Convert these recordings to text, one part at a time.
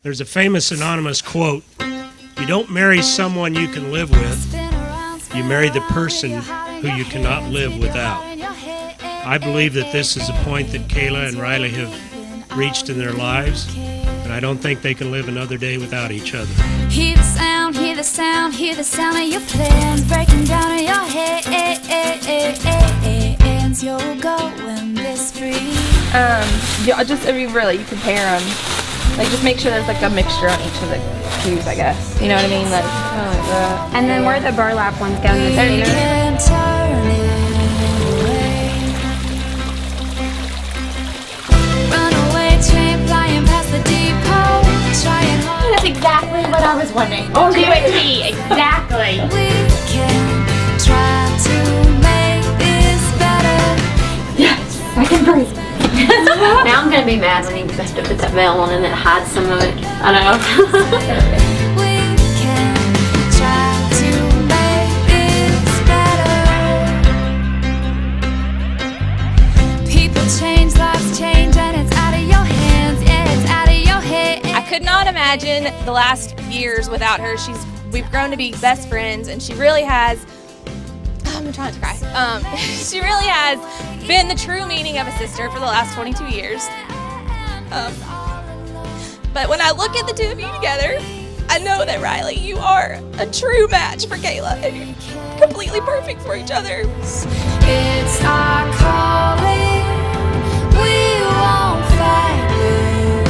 There's a famous anonymous quote, "You don't marry someone you can live with, you marry the person who you cannot live without." I believe that this is a point that Kaila and Riley have reached in their lives, and I don't think they can live another day without each other. Hear the sound, hear the sound, hear the sound of your plans breaking down in your head. You're going this free. You compare them. Like, just make sure there's like a mixture on each of the cues, I guess. You know what I mean? Like, kind of like that. And then where the burlap ones go in the We center. can't turn it away. Run away, train flying past the depot. Trying hard. That's exactly what I was wondering. Oh, do it me, exactly. We can try to make this better. Yes, I can breathe. Now I'm gonna be mad when he has to put that veil on and it hides some of it. I know. We can try to make this better. People change, lives change, and it's out of your hands. Yeah, it's out of your head. I could not imagine the last years without her. We've grown to be best friends, and she really has. I'm trying to cry. She really has been the true meaning of a sister for the last 22 years. But when I look at the two of you together, I know that, Riley, you are a true match for Kaila, and you're completely perfect for each other. It's our calling. We won't fight this.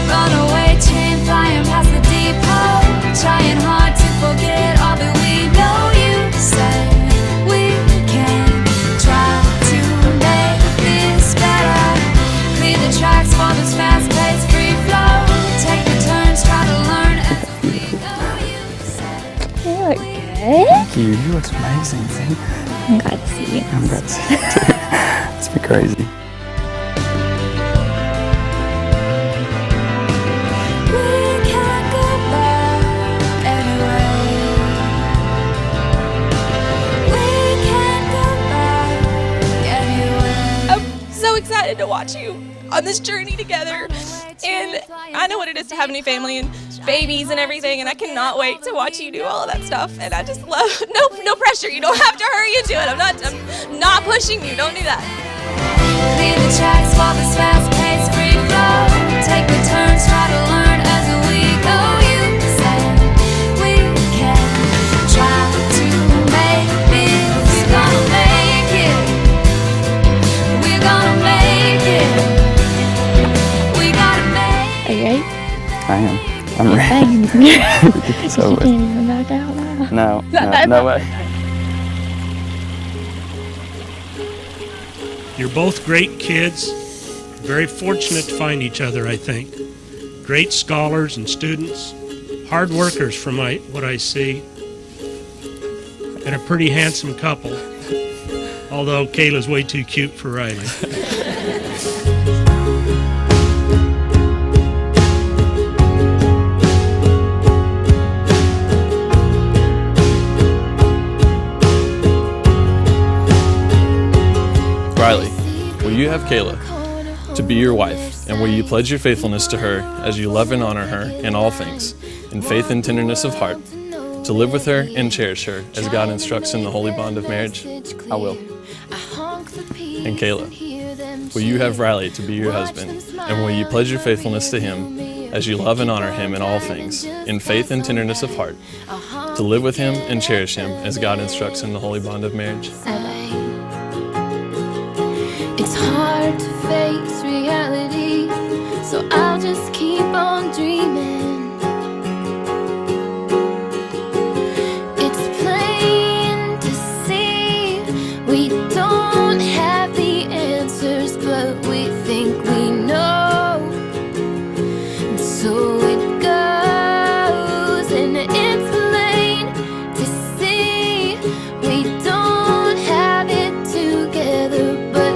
Run away, chain flying past the depot. Trying hard to forget all that we know you said. We can try to make this better. Clear the tracks for this fast-paced free flow. Take the turns, try to learn as we go. You said. You look good. Thank you. You look amazing. See? I'm glad to see you. I'm glad to see you too. It's been crazy. We can't go back anyway. We can't go back anyway. I'm so excited to watch you on this journey together, and I know what it is to have a new family and babies and everything, and I cannot wait to watch you do all of that stuff. And I just love no pressure. You don't have to hurry into it. I'm not pushing you. Don't do that. Clear the tracks for this fast-paced free flow. Take the turns, try to learn as we go. You said we can try to make this. We're gonna make it. We're gonna make it. We gotta make it. Are you ready? I am. I'm ready. So You can't even back out now. No way. You're both great kids, very fortunate to find each other, I think. Great scholars and students, hard workers from what I see, and a pretty handsome couple, although Kayla's way too cute for Riley. Riley, will you have Kaila to be your wife, and will you pledge your faithfulness to her as you love and honor her in all things, in faith and tenderness of heart, to live with her and cherish her as God instructs in the holy bond of marriage? I will. And Kaila, will you have Riley to be your husband, and will you pledge your faithfulness to him as you love and honor him in all things, in faith and tenderness of heart, to live with him and cherish him as God instructs in the holy bond of marriage? It's hard to face reality, so I'll just keep on dreaming. It's plain to see we don't have the answers, but we think we know. And so it goes, and it's plain to see we don't have it together, but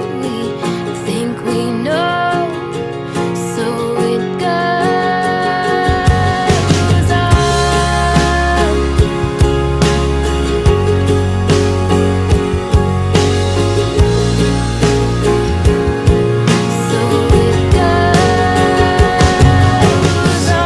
think we know, so it goes on. So it goes on.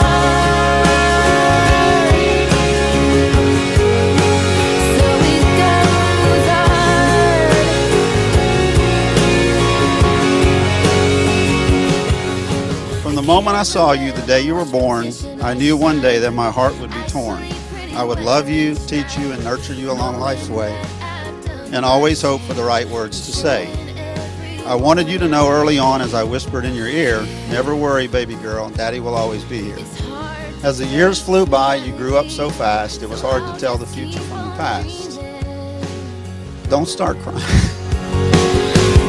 moment I saw you, the day you were born, I knew one day that my heart would be torn. I would love you, teach you, and nurture you along life's way, and always hope for the right words to say. I wanted you to know early on, as I whispered in your ear, never worry, baby girl, Daddy will always be here. As the years flew by, you grew up so fast, it was hard to tell the future from the past. Don't start crying.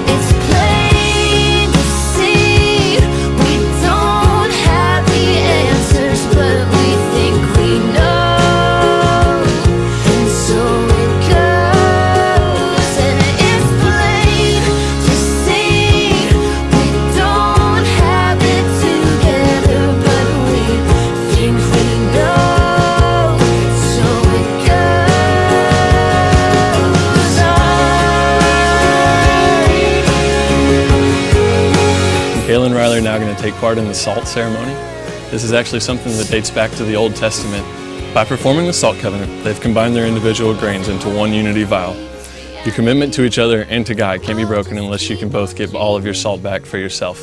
It's plain to see we don't have the answers, but we think we know, and so it goes. And it's plain to see we don't have it together, but we think we know, so it goes on. Kaila and Riley are now going to take part in the salt ceremony. This is actually something that dates back to the Old Testament. By performing the salt covenant, they've combined their individual grains into one unity vow. Your commitment to each other and to God can't be broken unless you can both give all of your salt back for yourself.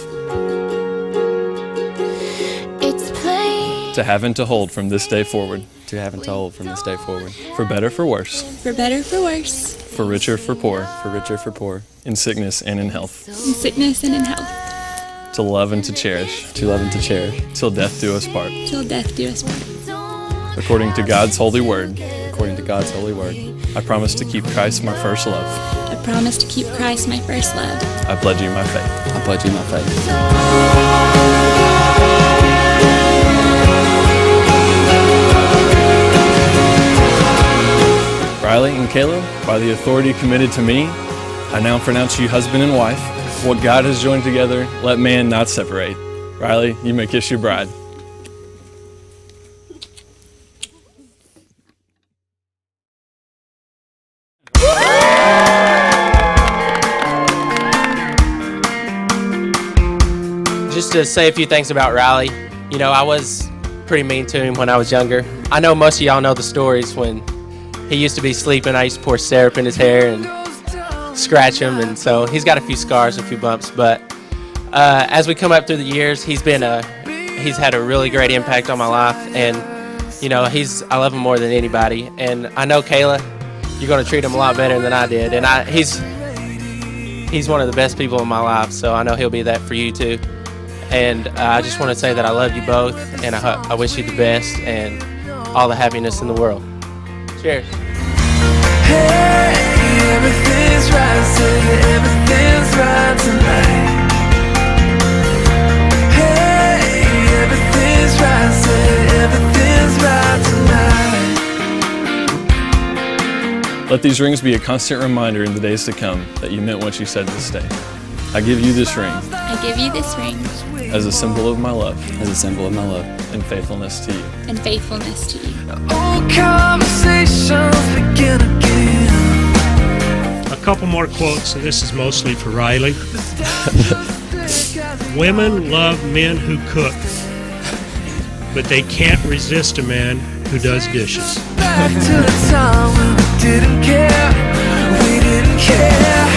It's plain. To have and to hold from this day forward. To have and to hold from this day forward. For better, for worse. For better, for worse. For richer, for poor. For richer, for poor. In sickness and in health. In sickness and in health. To love and to cherish. To love and to cherish. Till death do us part. Till death do us part. According to God's holy word. According to God's holy word. I promise to keep Christ my first love. I promise to keep Christ my first love. I pledge you my faith. I pledge you my faith. Riley and Kaila, by the authority committed to me, I now pronounce you husband and wife. What God has joined together, let man not separate. Riley, you may kiss your bride. Just to say a few things about Riley. You know, I was pretty mean to him when I was younger. I know most of y'all know the stories when he used to be sleeping. I used to pour syrup in his hair and scratch him, and so he's got a few scars, a few bumps. But as we come up through the years, he's had a really great impact on my life, and you know, I love him more than anybody. And I know Kaila, you're going to treat him a lot better than I did, and he's one of the best people in my life, so I know he'll be that for you too. And I just want to say that I love you both, and I wish you the best and all the happiness in the world. Cheers. Hey, everything's right, say everything's right tonight. Hey, everything's right, say everything's right tonight. Let these rings be a constant reminder in the days to come that you meant what you said this day. I give you this ring. I give you this ring. As a symbol of my love. As a symbol of my love. And faithfulness to you. And faithfulness to you. Old conversations begin again. A couple more quotes, and this is mostly for Riley. Women love men who cook, but they can't resist a man who does dishes. Back to the time when we didn't care. We didn't care.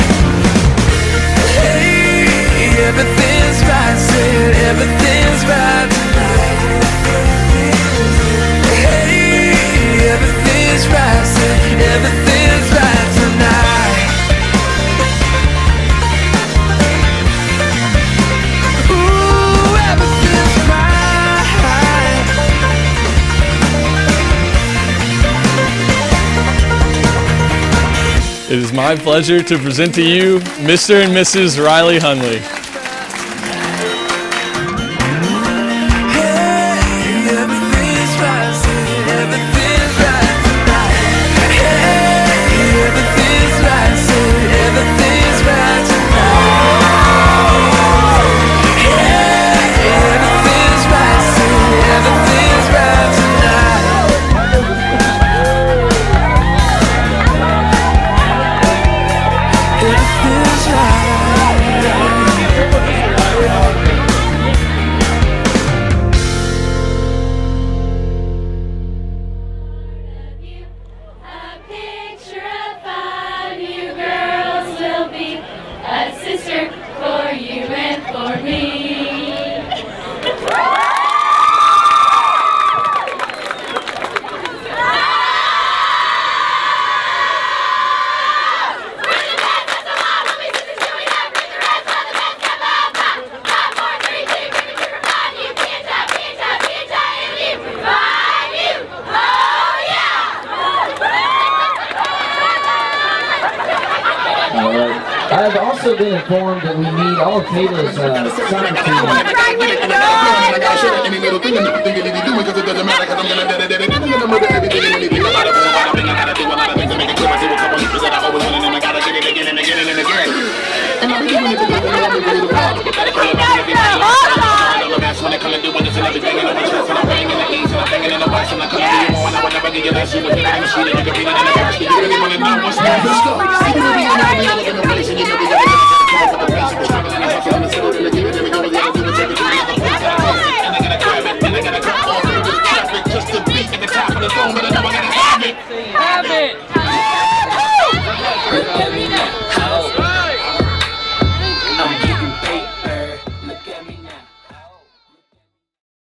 Hey, everything's right, said everything's right tonight. Hey, everything's right, said everything's right tonight. Ooh, everything's right. It is my pleasure to present to you Mr. and Mrs. Riley Hunley. Everything's right. I've also been informed that we need all of Kayla's song